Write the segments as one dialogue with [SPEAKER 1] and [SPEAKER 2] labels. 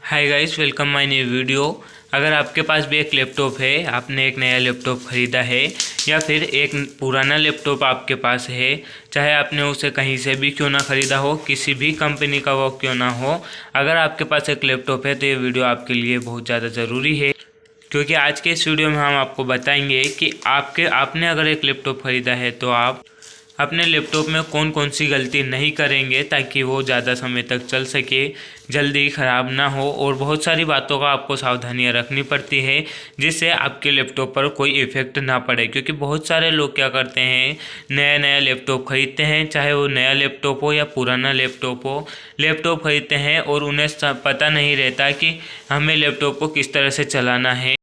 [SPEAKER 1] Hi guys, welcome my new video. अगर आपके पास भी एक लैपटॉप है, आपने एक नया लैपटॉप ख़रीदा है या फिर एक पुराना लैपटॉप आपके पास है, चाहे आपने उसे कहीं से भी क्यों ना ख़रीदा हो, किसी भी कंपनी का वो क्यों ना हो, अगर आपके पास एक लैपटॉप है तो ये वीडियो आपके लिए बहुत ज़्यादा ज़रूरी है। क्योंकि आज के इस वीडियो में हम आपको बताएंगे कि आपने अगर एक लैपटॉप ख़रीदा है तो आप अपने लैपटॉप में कौन कौन सी गलती नहीं करेंगे ताकि वो ज़्यादा समय तक चल सके, जल्दी ख़राब ना हो। और बहुत सारी बातों का आपको सावधानियां रखनी पड़ती है जिससे आपके लैपटॉप पर कोई इफ़ेक्ट ना पड़े। क्योंकि बहुत सारे लोग क्या करते हैं, नया नया लैपटॉप ख़रीदते हैं, चाहे वो नया लैपटॉप हो या पुराना लैपटॉप हो, लैपटॉप ख़रीदते हैं और उन्हें पता नहीं रहता कि हमें लैपटॉप को किस तरह से चलाना है।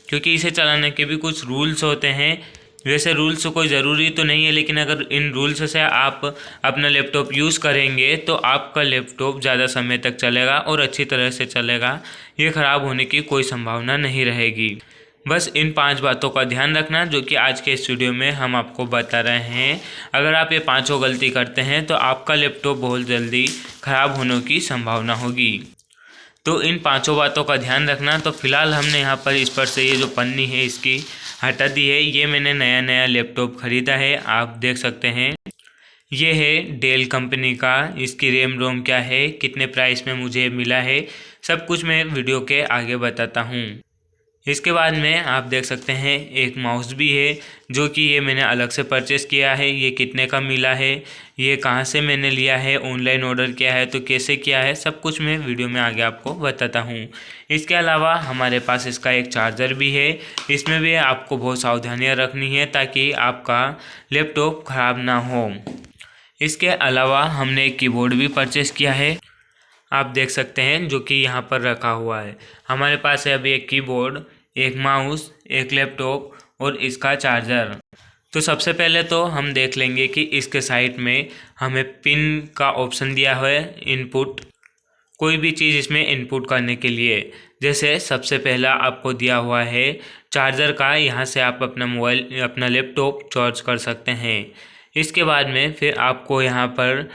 [SPEAKER 1] क्योंकि इसे चलाने के भी कुछ रूल्स होते हैं। वैसे रूल्स कोई ज़रूरी तो नहीं है, लेकिन अगर इन रूल्स से आप अपना लैपटॉप यूज़ करेंगे तो आपका लैपटॉप ज़्यादा समय तक चलेगा और अच्छी तरह से चलेगा। ये ख़राब होने की कोई संभावना नहीं रहेगी। बस इन 5 बातों का ध्यान रखना जो कि आज के इस वीडियो में हम आपको बता रहे हैं। अगर आप ये 5 गलती करते हैं तो आपका लैपटॉप बहुत जल्दी ख़राब होने की संभावना होगी। तो इन 5 बातों का ध्यान रखना। तो फिलहाल हमने यहाँ पर इस पर से ये जो पन्नी है इसकी हटा दी है। ये मैंने नया लैपटॉप ख़रीदा है, आप देख सकते हैं। ये है डेल कंपनी का। इसकी रैम रोम क्या है, कितने प्राइस में मुझे मिला है, सब कुछ मैं वीडियो के आगे बताता हूँ। इसके बाद में आप देख सकते हैं एक माउस भी है जो कि ये मैंने अलग से परचेस किया है। ये कितने का मिला है, ये कहाँ से मैंने लिया है, ऑनलाइन ऑर्डर किया है तो कैसे किया है, सब कुछ मैं वीडियो में आगे आपको बताता हूँ। इसके अलावा हमारे पास इसका एक चार्जर भी है। इसमें भी आपको बहुत सावधानियाँ रखनी है ताकि आपका लैपटॉप ख़राब ना हो। इसके अलावा हमने एक कीबोर्ड भी परचेस किया है, आप देख सकते हैं, जो कि यहाँ पर रखा हुआ है। हमारे पास है अभी एक कीबोर्ड, एक माउस, एक लैपटॉप और इसका चार्जर। तो सबसे पहले तो हम देख लेंगे कि इसके साइड में हमें पिन का ऑप्शन दिया हुआ है, इनपुट, कोई भी चीज़ इसमें इनपुट करने के लिए। जैसे सबसे पहला आपको दिया हुआ है चार्जर का, यहाँ से आप अपना मोबाइल, अपना लैपटॉप चार्ज कर सकते हैं। इसके बाद में फिर आपको यहाँ पर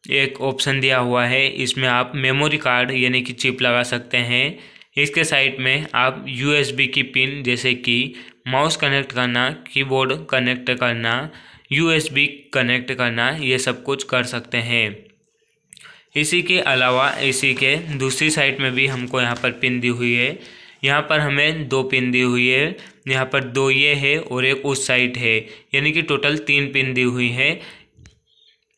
[SPEAKER 1] एक ऑप्शन दिया हुआ है, इसमें आप मेमोरी कार्ड यानी कि चिप लगा सकते हैं। इसके साइड में आप यूएसबी की पिन, जैसे कि माउस कनेक्ट करना, कीबोर्ड कनेक्ट करना, यूएसबी कनेक्ट करना, ये सब कुछ कर सकते हैं। इसी के अलावा इसी के दूसरी साइड में भी हमको यहाँ पर पिन दी हुई है। यहाँ पर हमें 2 पिन दी हुई है, यहाँ पर 2 ये है और एक उस साइड है, यानी कि टोटल 3 पिन दी हुई है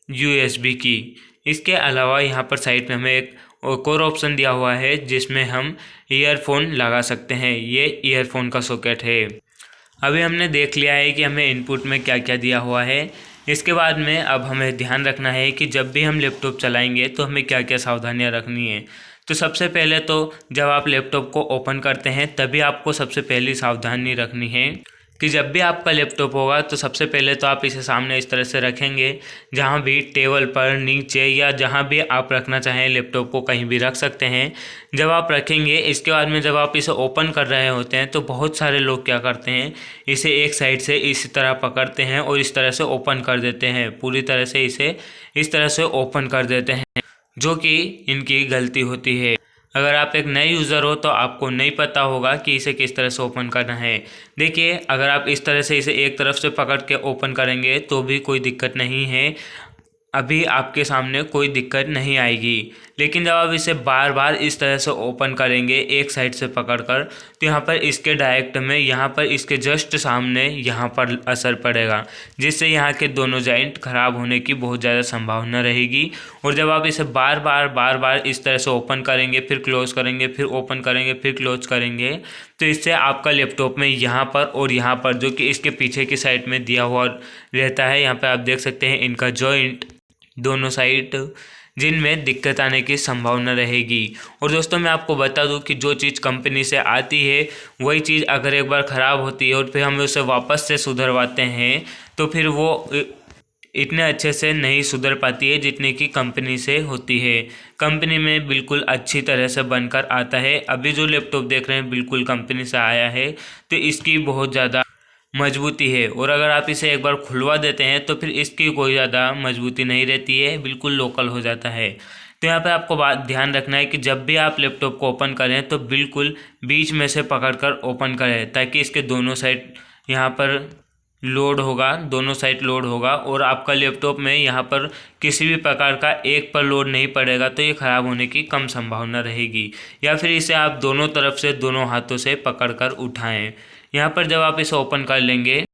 [SPEAKER 1] यूएसबी की। इसके अलावा यहाँ पर साइड में हमें एक और ऑप्शन दिया हुआ है जिसमें हम ईयरफोन लगा सकते हैं। ये ईयरफोन का सॉकेट है। अभी हमने देख लिया है कि हमें इनपुट में क्या क्या दिया हुआ है। इसके बाद में अब हमें ध्यान रखना है कि जब भी हम लैपटॉप चलाएंगे तो हमें क्या क्या सावधानियां रखनी है। तो सबसे पहले तो जब आप लैपटॉप को ओपन करते हैं तभी आपको सबसे पहली सावधानी रखनी है कि जब भी आपका लैपटॉप होगा तो सबसे पहले तो आप इसे सामने इस तरह से रखेंगे, जहाँ भी टेबल पर, नीचे या जहाँ भी आप रखना चाहें लैपटॉप को कहीं भी रख सकते हैं। जब आप रखेंगे, इसके बाद में जब आप इसे ओपन कर रहे होते हैं तो बहुत सारे लोग क्या करते हैं, इसे एक साइड से इस तरह पकड़ते हैं और इस तरह से ओपन कर देते हैं, पूरी तरह से इसे इस तरह से ओपन कर देते हैं, जो कि इनकी गलती होती है। अगर आप एक नए यूज़र हो तो आपको नहीं पता होगा कि इसे किस तरह से ओपन करना है। देखिए, अगर आप इस तरह से इसे एक तरफ से पकड़ के ओपन करेंगे तो भी कोई दिक्कत नहीं है, अभी आपके सामने कोई दिक्कत नहीं आएगी। लेकिन जब आप इसे बार बार इस तरह से ओपन करेंगे एक साइड से पकड़कर, तो यहाँ पर इसके डायरेक्ट में, यहाँ पर इसके जस्ट सामने यहाँ पर असर पड़ेगा, जिससे यहाँ के दोनों जॉइंट खराब होने की बहुत ज़्यादा संभावना रहेगी। और जब आप इसे बार बार इस तरह से ओपन करेंगे, फिर क्लोज करेंगे, फिर ओपन करेंगे, फिर क्लोज करेंगे, तो इससे आपका लैपटॉप में यहाँ पर और यहाँ पर, जो कि इसके पीछे की साइड में दिया हुआ रहता है, यहाँ पर आप देख सकते हैं इनका जॉइंट, दोनों साइड, जिनमें दिक्कत आने की संभावना रहेगी। और दोस्तों, मैं आपको बता दूं कि जो चीज़ कंपनी से आती है वही चीज़ अगर एक बार ख़राब होती है और फिर हम उसे वापस से सुधरवाते हैं तो फिर वो इतने अच्छे से नहीं सुधर पाती है जितने की कंपनी से होती है। कंपनी में बिल्कुल अच्छी तरह से बनकर आता है। अभी जो लैपटॉप देख रहे हैं बिल्कुल कंपनी से आया है, तो इसकी बहुत ज़्यादा मजबूती है। और अगर आप इसे एक बार खुलवा देते हैं तो फिर इसकी कोई ज़्यादा मजबूती नहीं रहती है, बिल्कुल लोकल हो जाता है। तो यहाँ पर आपको बात ध्यान रखना है कि जब भी आप लैपटॉप को ओपन करें तो बिल्कुल बीच में से पकड़कर ओपन करें, ताकि इसके दोनों साइड यहाँ पर लोड होगा, दोनों साइड लोड होगा और आपका लैपटॉप में यहाँ पर किसी भी प्रकार का एक पर लोड नहीं पड़ेगा, तो ये ख़राब होने की कम संभावना रहेगी। या फिर इसे आप दोनों तरफ से दोनों हाथों से पकड़कर उठाएं। यहाँ पर जब आप इसे ओपन कर लेंगे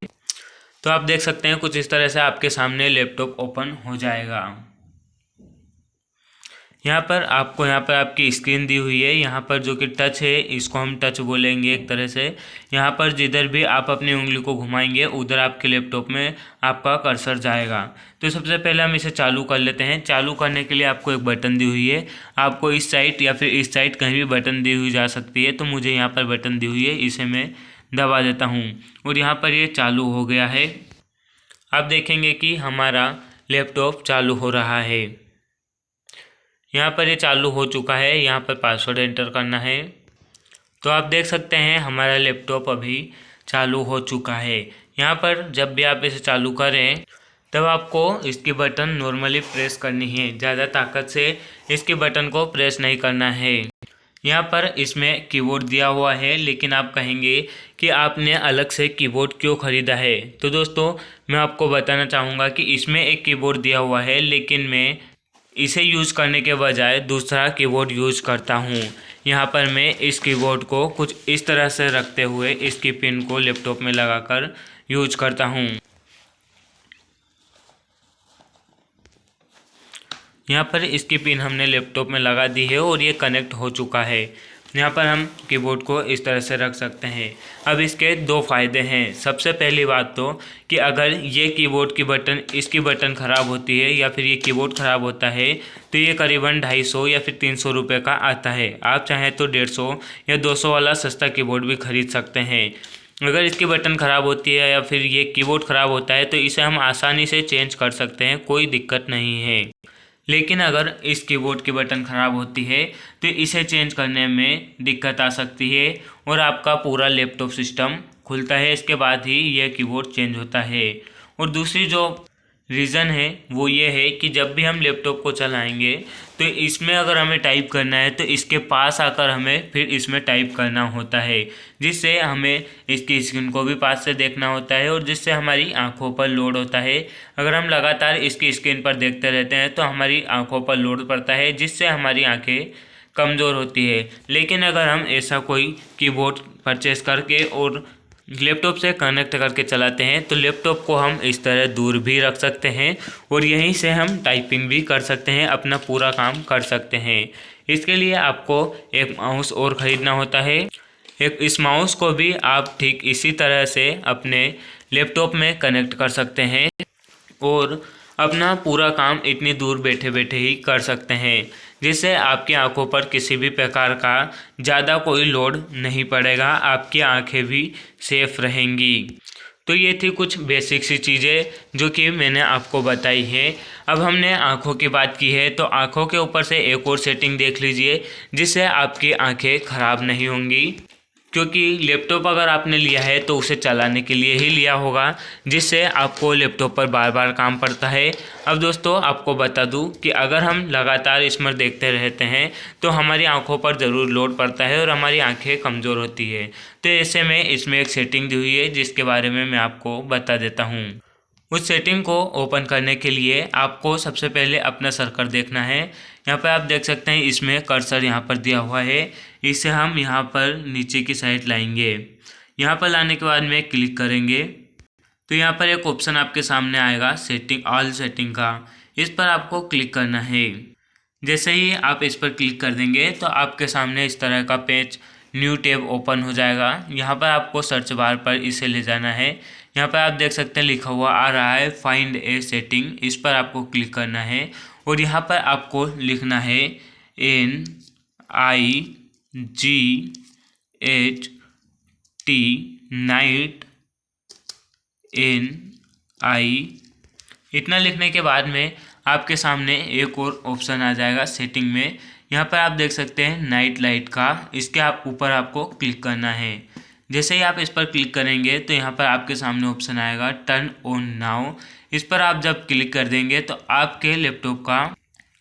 [SPEAKER 1] तो आप देख सकते हैं कुछ इस तरह से आपके सामने लैपटॉप ओपन हो जाएगा। यहाँ पर आपकी स्क्रीन दी हुई है, यहाँ पर जो कि टच है इसको हम टच बोलेंगे एक तरह से। यहाँ पर जिधर भी आप अपनी उंगली को घुमाएंगे उधर आपके लैपटॉप में आपका कर्सर जाएगा। तो सबसे पहले हम इसे चालू कर लेते हैं। चालू करने के लिए आपको एक बटन दी हुई है, आपको इस साइड या फिर इस साइड कहीं भी बटन दी हुई जा सकती है। तो मुझे यहाँ पर बटन दी हुई है, इसे मैं दबा देता हूँ और यहाँ पर ये चालू हो गया है। आप देखेंगे कि हमारा लैपटॉप चालू हो रहा है। यहाँ पर ये चालू हो चुका है। यहाँ पर पासवर्ड एंटर करना है। तो आप देख सकते हैं हमारा लैपटॉप अभी चालू हो चुका है। यहाँ पर जब भी आप इसे चालू करें तब आपको इसकी बटन नॉर्मली प्रेस करनी है, ज़्यादा ताकत से इसके बटन को प्रेस नहीं करना है। यहाँ पर इसमें कीबोर्ड दिया हुआ है, लेकिन आप कहेंगे कि आपने अलग से कीबोर्ड क्यों ख़रीदा है। तो दोस्तों मैं आपको बताना चाहूँगा कि इसमें एक कीबोर्ड दिया हुआ है, लेकिन मैं इसे यूज़ करने के बजाय दूसरा कीबोर्ड यूज़ करता हूँ। यहाँ पर मैं इस कीबोर्ड को कुछ इस तरह से रखते हुए इसकी पिन को लैपटॉप में लगाकर यूज करता हूँ। यहाँ पर इसकी पिन हमने लैपटॉप में लगा दी है और ये कनेक्ट हो चुका है। यहाँ पर हम कीबोर्ड को इस तरह से रख सकते हैं। अब इसके दो फ़ायदे हैं। सबसे पहली बात तो कि अगर ये कीबोर्ड की बटन इसकी बटन ख़राब होती है या फिर ये कीबोर्ड ख़राब होता है तो ये करीबन 250 या फिर 300 रुपये का आता है। आप चाहें तो 150 या 200 वाला सस्ता कीबोर्ड भी ख़रीद सकते हैं। अगर इसकी बटन ख़राब होती है या फिर ये कीबोर्ड ख़राब होता है तो इसे हम आसानी से चेंज कर सकते हैं, कोई दिक्कत नहीं है। लेकिन अगर इस कीबोर्ड की बटन ख़राब होती है तो इसे चेंज करने में दिक्कत आ सकती है और आपका पूरा लैपटॉप सिस्टम खुलता है, इसके बाद ही यह कीबोर्ड चेंज होता है। और दूसरी जो रीज़न है वो ये है कि जब भी हम लैपटॉप को चलाएंगे तो इसमें अगर हमें टाइप करना है तो इसके पास आकर हमें फिर इसमें टाइप करना होता है, जिससे हमें इसकी स्क्रीन को भी पास से देखना होता है और जिससे हमारी आंखों पर लोड होता है। अगर हम लगातार इसकी स्क्रीन पर देखते रहते हैं तो हमारी आंखों पर लोड पड़ता है, जिससे हमारी आंखें कमज़ोर होती है। लेकिन अगर हम ऐसा कोई कीबोर्ड परचेस करके और लैपटॉप से कनेक्ट करके चलाते हैं तो लैपटॉप को हम इस तरह दूर भी रख सकते हैं और यहीं से हम टाइपिंग भी कर सकते हैं, अपना पूरा काम कर सकते हैं। इसके लिए आपको एक माउस और ख़रीदना होता है। इस माउस को भी आप ठीक इसी तरह से अपने लैपटॉप में कनेक्ट कर सकते हैं और अपना पूरा काम इतनी दूर बैठे बैठे ही कर सकते हैं, जिससे आपकी आंखों पर किसी भी प्रकार का ज़्यादा कोई लोड नहीं पड़ेगा, आपकी आंखें भी सेफ रहेंगी। तो ये थी कुछ बेसिक सी चीज़ें जो कि मैंने आपको बताई है। अब हमने आंखों की बात की है तो आंखों के ऊपर से एक और सेटिंग देख लीजिए, जिससे आपकी आंखें ख़राब नहीं होंगी। क्योंकि लैपटॉप अगर आपने लिया है तो उसे चलाने के लिए ही लिया होगा, जिससे आपको लैपटॉप पर बार बार काम पड़ता है। अब दोस्तों आपको बता दूं कि अगर हम लगातार इसमें देखते रहते हैं तो हमारी आंखों पर ज़रूर लोड पड़ता है और हमारी आंखें कमज़ोर होती है। तो ऐसे में इसमें एक सेटिंग दी हुई है जिसके बारे में मैं आपको बता देता हूँ। उस सेटिंग को ओपन करने के लिए आपको सबसे पहले अपना सर्कल देखना है। यहाँ पर आप देख सकते हैं इसमें कर्सर यहाँ पर दिया हुआ है, इसे हम यहाँ पर नीचे की साइड लाएंगे। यहाँ पर लाने के बाद में क्लिक करेंगे तो यहाँ पर एक ऑप्शन आपके सामने आएगा सेटिंग ऑल सेटिंग का, इस पर आपको क्लिक करना है। जैसे ही आप इस पर क्लिक कर देंगे तो आपके सामने इस तरह का पेज न्यू टैब ओपन हो जाएगा। यहाँ पर आपको सर्च बार पर इसे ले जाना है। यहाँ पर आप देख सकते हैं लिखा हुआ आ रहा है फाइंड ए सेटिंग, इस पर आपको क्लिक करना है और यहाँ पर आपको लिखना है NIGHT नाइट NI। इतना लिखने के बाद में आपके सामने एक और ऑप्शन आ जाएगा सेटिंग में। यहाँ पर आप देख सकते हैं नाइट लाइट का, इसके ऊपर आपको क्लिक करना है। जैसे ही आप इस पर क्लिक करेंगे तो यहाँ पर आपके सामने ऑप्शन आएगा टर्न ऑन नाउ, इस पर आप जब क्लिक कर देंगे तो आपके लैपटॉप का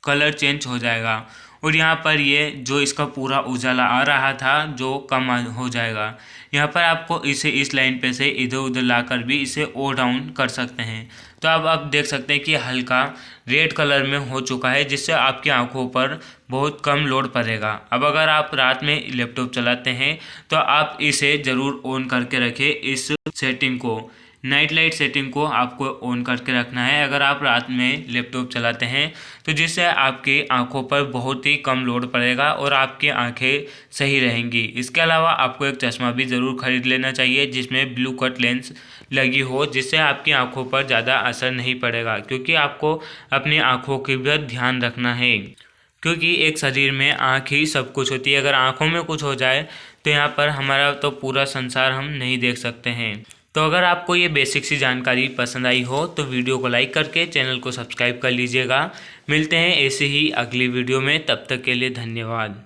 [SPEAKER 1] कलर चेंज हो जाएगा और यहाँ पर ये जो इसका पूरा उजाला आ रहा था जो कम हो जाएगा। यहाँ पर आपको इसे इस लाइन पे से इधर उधर लाकर भी इसे ओ डाउन कर सकते हैं। तो अब आप देख सकते हैं कि हल्का रेड कलर में हो चुका है, जिससे आपकी आंखों पर बहुत कम लोड पड़ेगा। अब अगर आप रात में लैपटॉप चलाते हैं तो आप इसे ज़रूर ऑन करके रखें। इस सेटिंग को, नाइट लाइट सेटिंग को आपको ऑन करके रखना है अगर आप रात में लैपटॉप चलाते हैं, तो जिससे आपकी आंखों पर बहुत ही कम लोड पड़ेगा और आपकी आंखें सही रहेंगी। इसके अलावा आपको एक चश्मा भी ज़रूर खरीद लेना चाहिए जिसमें ब्लू कट लेंस लगी हो, जिससे आपकी आंखों पर ज़्यादा असर नहीं पड़ेगा, क्योंकि आपको अपनी आंखों की भी ध्यान रखना है, क्योंकि एक शरीर में आँख ही सब कुछ होती है। अगर आँखों में कुछ हो जाए तो यहाँ पर हमारा तो पूरा संसार हम नहीं देख सकते हैं। तो अगर आपको ये बेसिक सी जानकारी पसंद आई हो तो वीडियो को लाइक करके चैनल को सब्सक्राइब कर लीजिएगा। मिलते हैं ऐसे ही अगली वीडियो में, तब तक के लिए धन्यवाद।